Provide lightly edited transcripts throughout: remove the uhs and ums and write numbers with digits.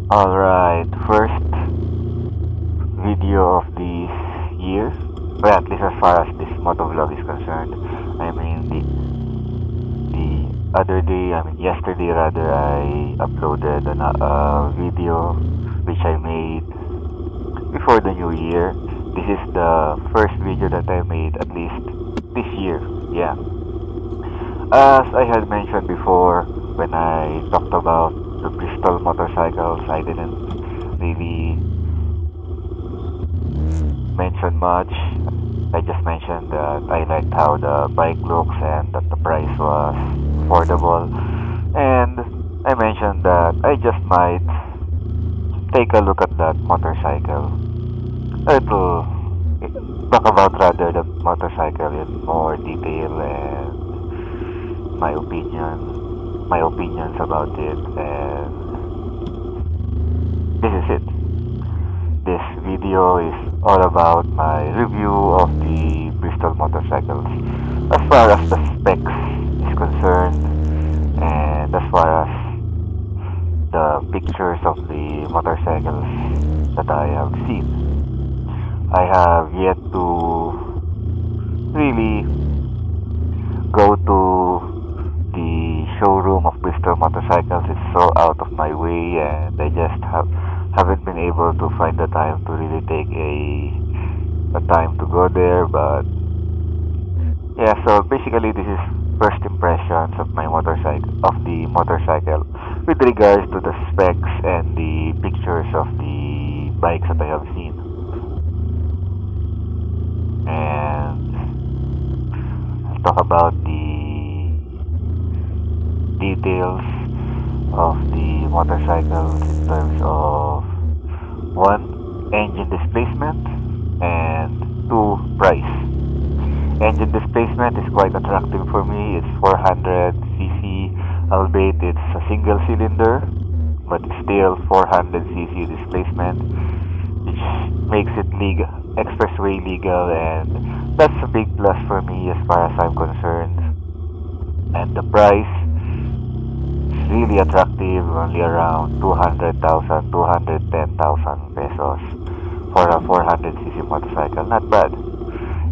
Alright, first video of this year, but at least as far as this motovlog is concerned. I mean, the other day, yesterday rather, I uploaded a video which I made before the new year. This is the first video that I made at least this year, yeah. As I had mentioned before, when I talked about the Bristol motorcycles, I didn't really mention much. I just mentioned that I liked how the bike looks and that the price was affordable. And I mentioned that I just might take a look at that motorcycle. A little talk about rather the motorcycle in more detail and my opinions about it, and this is it. This video is all about my review of the Bristol motorcycles as far as the specs is concerned and as far as the pictures of the motorcycles that I have seen. I have yet to really go to the showroom of Bristol motorcycles. It's so out of my way, and I just haven't been able to find the time to really take a time to go there. But yeah, so basically this is first impressions of the motorcycle with regards to the specs and the pictures of the bikes that I have seen. And I'll talk about the details of the motorcycles in terms of one, engine displacement, and two, price. Engine displacement is quite attractive for me. It's 400cc, albeit it's a single cylinder, but it's still 400cc displacement, which makes it expressway legal, and that's a big plus for me as far as I'm concerned. And the price, really attractive, only around 200,000, 210,000 pesos for a 400cc motorcycle. Not bad.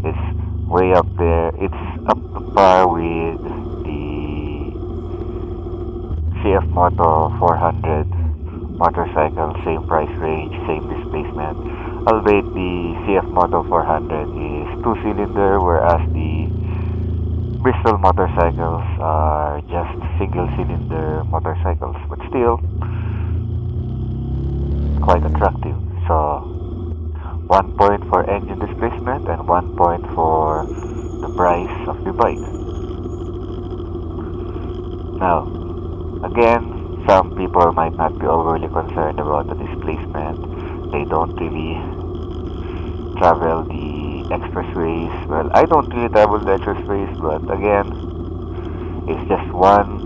It's way up there. It's up to par with the CF Moto 400 motorcycle, same price range, same displacement. Albeit the CF Moto 400 is two-cylinder, whereas the Bristol motorcycles are just single-cylinder motorcycles, but still quite attractive. So 1 point for engine displacement and 1 point for the price of the bike. Now, again, some people might not be overly concerned about the displacement. They don't really travel the expressways. Well, I don't really travel the expressways, but again, it's just one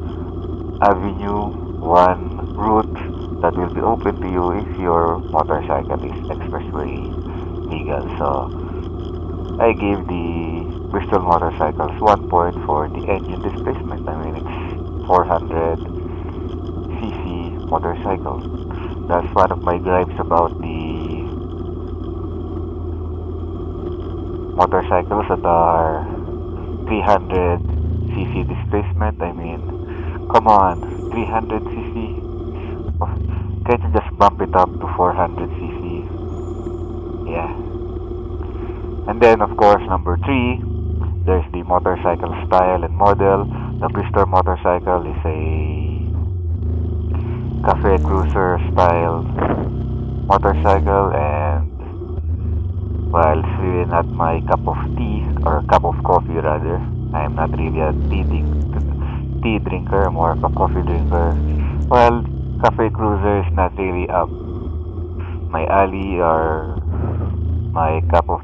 avenue, one route that will be open to you if your motorcycle is expressway legal. So I gave the Bristol motorcycles 1 point for the engine displacement. I mean, it's 400cc motorcycle. That's one of my gripes about the motorcycles that are 300cc displacement. I mean, come on, 300cc. Can't you just bump it up to 400cc? Yeah. And then, of course, number 3, there's the motorcycle style and model. The Bristol motorcycle is a cafe cruiser style motorcycle, and well, it's really not my cup of tea, or cup of coffee rather. I am not really a tea drinker, more of a coffee drinker. Well, cafe cruiser is not really up my alley or my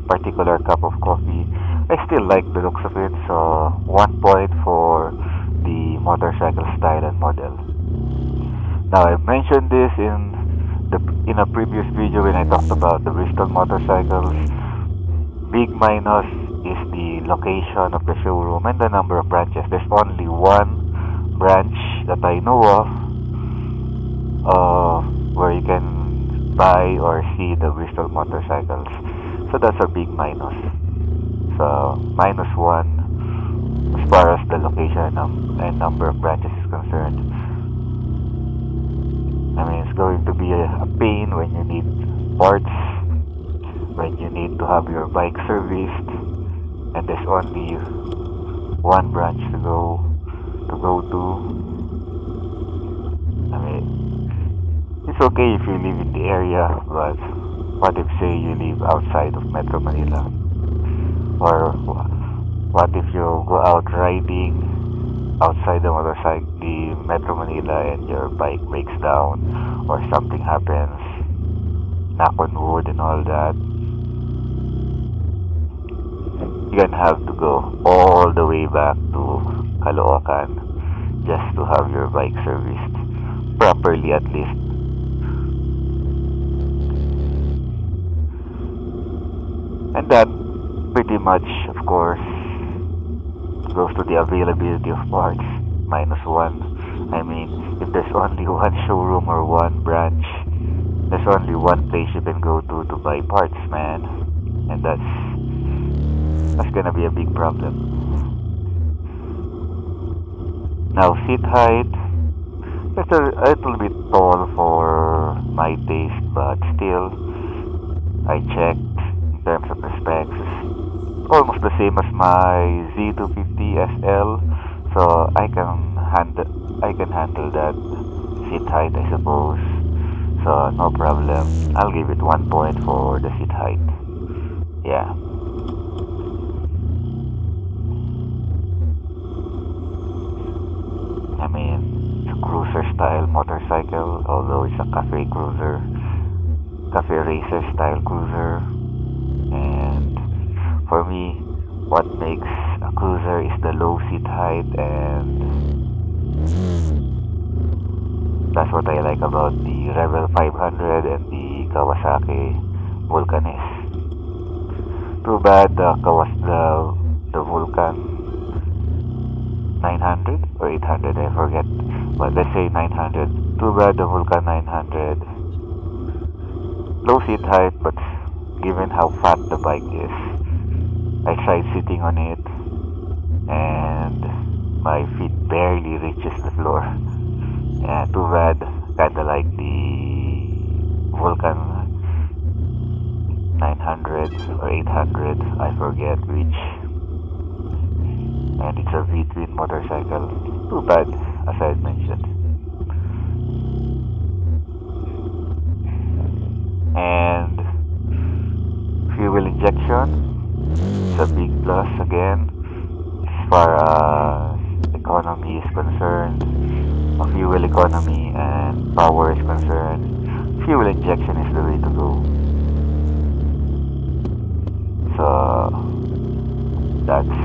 particular cup of coffee. I still like the looks of it, so 1 point for the motorcycle style and model. Now, I mentioned this in a previous video when I talked about the Bristol motorcycles. Big minus is the location of the showroom and the number of branches. There's only one branch that I know of where you can buy or see the Bristol motorcycles. So that's a big minus. So -1 as far as the location and number of branches is concerned. I mean, it's going to be a pain when you need parts, when you need to have your bike serviced, and there's only one branch to go to. I mean, it's okay if you live in the area, but what if say you live outside of Metro Manila? Or what if you go out riding outside the Metro Manila and your bike breaks down or something happens, knock on wood and all that? You're gonna have to go all the way back to Caloocan just to have your bike serviced properly at least. And that pretty much, of course, goes to the availability of parts, -1. I mean, if there's only one showroom or one branch, there's only one place you can go to buy parts, man. And that's gonna be a big problem. Now, seat height, it's a little bit tall for my taste, but still, I checked in terms of the specs, it's almost the same as my Z250 SL, so I can handle that seat height, I suppose. So no problem. I'll give it 1 point for the seat height. Yeah. I mean, it's a cruiser style motorcycle, although it's a cafe racer style cruiser. And for me, what makes a cruiser is the low seat height, and that's what I like about the Rebel 500 and the Kawasaki Vulcan S. Too bad the Vulcan 900 or 800, I forget, but let's say 900. Too bad the Vulcan 900, low seat height, but given how fat the bike is, I tried sitting on it and my feet barely reaches the floor. Yeah, too bad. Kinda like the Vulcan 900 or 800, I forget which. And it's a V-twin motorcycle. Too bad, as I had mentioned. And fuel injection, it's a big plus again as far as economy is concerned. Fuel economy and power is concerned, fuel injection is the way to go. So that's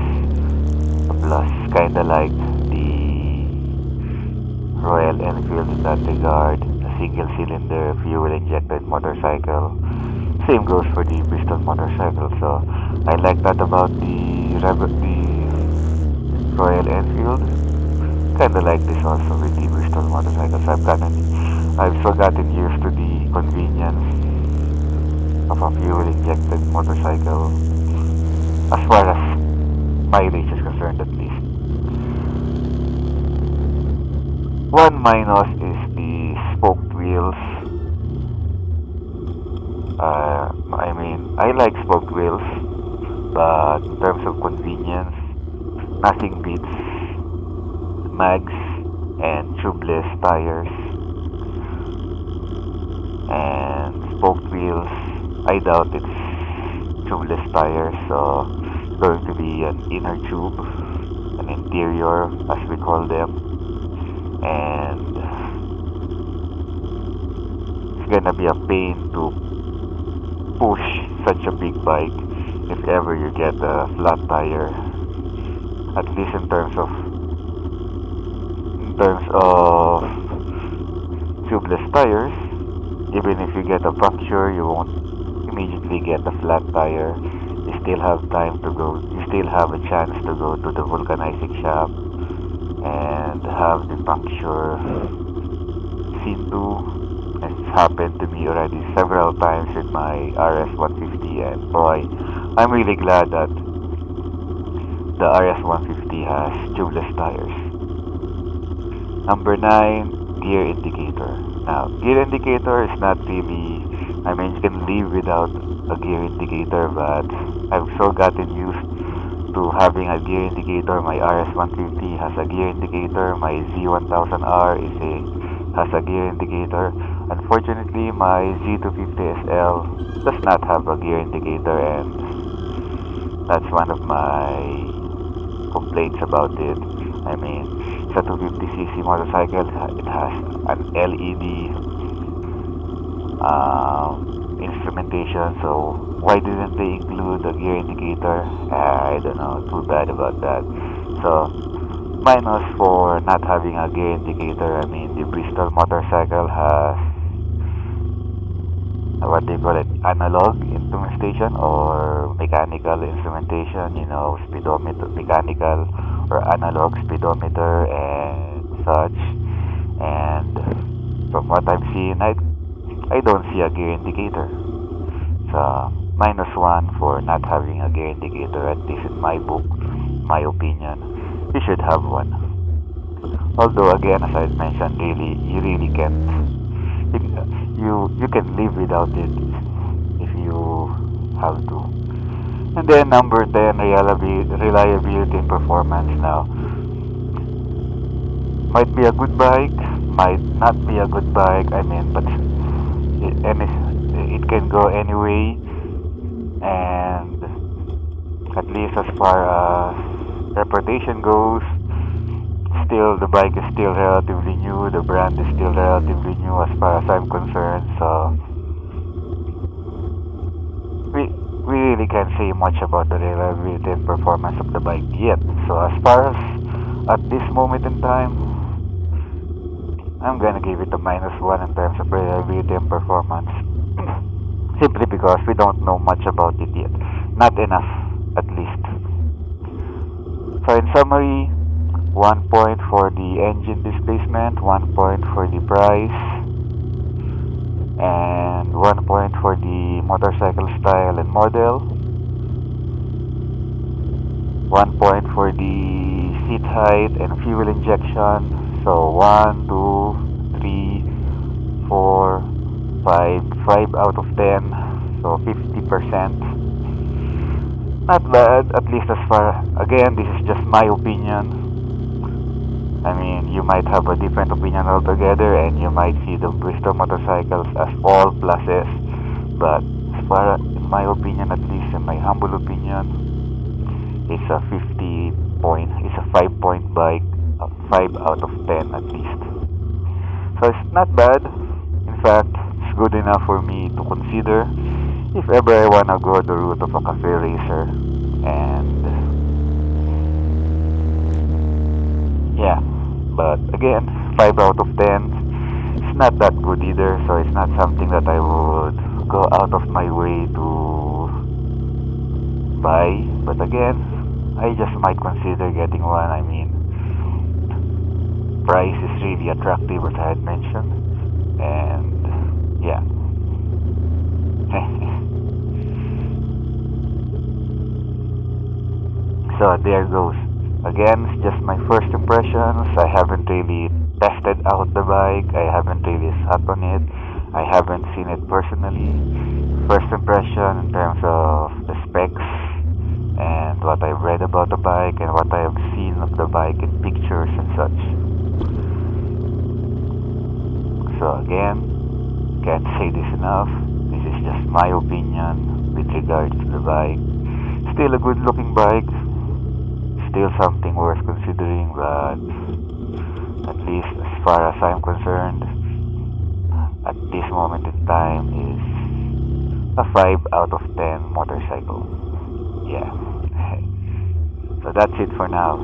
a plus. Kinda like the Royal Enfield in that regard, a single cylinder fuel injected motorcycle. Same goes for the Bristol motorcycle. So I like that about the Royal Enfield. Kinda like this also with the Bristol motorcycles. I've so gotten used to the convenience of a fuel injected motorcycle, as far as mileage is concerned at least. One minus is the spoked wheels. I mean, I like spoked wheels, but in terms of convenience, nothing beats mags and tubeless tires. And spoked wheels, I doubt it's tubeless tires, so it's going to be an inner tube, an interior as we call them. And it's gonna be a pain to push such a big bike if ever you get a flat tire, at least in terms of tubeless tires. Even if you get a puncture, you won't immediately get a flat tire. You still have time to go. You still have a chance to go to the vulcanizing shop and have the puncture seen to and happened to me already several times with my RS150, and boy, I'm really glad that the RS150 has tubeless tires. Number 9, gear indicator. Now, gear indicator is not really, I mean, you can live without a gear indicator, but I've so gotten used to having a gear indicator. My RS150 has a gear indicator. My Z1000R has a gear indicator. Unfortunately, my Z250SL does not have a gear indicator, and that's one of my complaints about it. I mean, it's a 250cc motorcycle. It has an LED instrumentation, so why didn't they include the gear indicator? I don't know, too bad about that. So minus for not having a gear indicator. I mean, the Bristol motorcycle has what they call it, analog instrumentation or mechanical instrumentation, you know, speedometer, mechanical or analog speedometer and such. And from what I'm seeing, I don't see a gear indicator. So -1 for not having a gear indicator, at least in my book, my opinion. You should have one. Although again, as I mentioned, you really can't. You can live without it if you have to. And then number 10, reliability and performance. Now, might be a good bike, might not be a good bike. I mean, but it can go anyway, and at least as far as reputation goes, still the bike is still relatively new, the brand is still relatively new as far as I'm concerned, so we really can't say much about the reliability and performance of the bike yet. So as far as at this moment in time, I'm gonna give it a -1 in terms of reliability and performance. Simply because we don't know much about it yet. Not enough, at least. So in summary, 1 point for the engine displacement, 1 point for the price, and 1 point for the motorcycle style and model, 1 point for the seat height and fuel injection. So 1, 2, 3, 4, 5 out of 10, so 50%. Not bad, at least as far, again, this is just my opinion. I mean, you might have a different opinion altogether, and you might see the Bristol motorcycles as all pluses, but as far, in my opinion, at least in my humble opinion, it's a 5-point bike, 5 out of 10 at least. So it's not bad. In fact, it's good enough for me to consider if ever I wanna go the route of a cafe racer. And yeah, but again, 5 out of 10, it's not that good either, so it's not something that I would go out of my way to buy. But again, I just might consider getting one. I mean, price is really attractive, as I had mentioned, and yeah. So there goes. Again, it's just my first impressions. I haven't really tested out the bike. I haven't really sat on it. I haven't seen it personally. First impression in terms of the specs and what I've read about the bike and what I have seen of the bike in pictures and such. So again, can't say this enough. This is just my opinion with regards to the bike. Still a good looking bike. Still something worth considering, but at least as far as I'm concerned, at this moment in time, is a 5 out of 10 motorcycle. Yeah. So that's it for now.